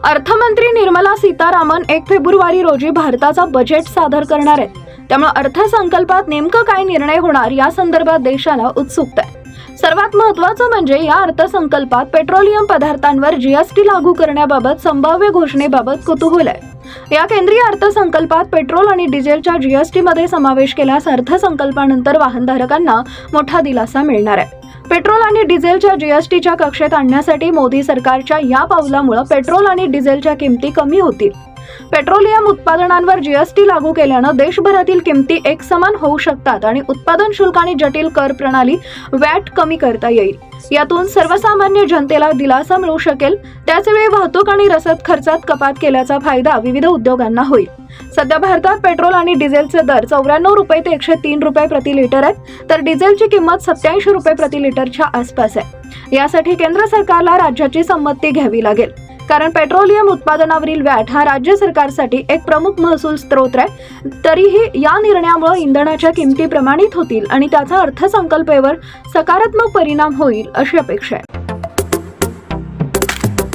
अर्थमंत्री निर्मला सीतारामन 1 फेब्रुवारी रोजी भारताचा बजेट सादर करणार आहेत. त्यामुळे अर्थसंकल्पात नेमकं काय निर्णय होणार या संदर्भात देशाला उत्सुकता आहे. सर्वात महत्त्वाचं म्हणजे या अर्थसंकल्पात पेट्रोलियम पदार्थांवर जीएसटी लागू करण्याबाबत संभाव्य घोषणेबाबत कुतूहल आहे. या केंद्रीय अर्थसंकल्पात पेट्रोल आणि डिझेलच्या जीएसटी मध्ये समावेश केल्यास अर्थसंकल्पानंतर वाहनधारकांना मोठा दिलासा मिळणार आहे. पेट्रोल आणि डिझेलच्या जीएसटीच्या कक्षेत आणण्यासाठी मोदी सरकारच्या या पावलामुळे पेट्रोल आणि डिझेलच्या किमती कमी होतील. पेट्रोलियम उत्पादनांवर जीएसटी लागू केल्यानं देशभरातील किमती एकसमान होऊ शकतात आणि उत्पादन शुल्क आणि जटिल कर प्रणाली वॅट कमी करता येईल. यातून सर्वसामान्य जनतेला दिलासा मिळू शकेल. त्याचवेळी वाहतूक आणि रसद खर्चात कपात केल्याचा फायदा विविध उद्योगांना होईल. सध्या भारतात पेट्रोल आणि डिझेलचे दर 94 रुपये ते 103 रुपये प्रति लिटर आहेत, तर डिझेलची किंमत 87 रुपये प्रति लिटरच्या आसपास आहे. यासाठी केंद्र सरकारला राज्याची संमती घ्यावी लागेल, कारण पेट्रोलियम उत्पादनावरील वॅट हा राज्य सरकारसाठी एक प्रमुख महसूल स्रोत आहे. तरीही या निर्णयामुळे इंधनाच्या किमती प्रमाणित होतील आणि त्याचा अर्थसंकल्पावर सकारात्मक परिणाम होईल अशी अपेक्षा आहे.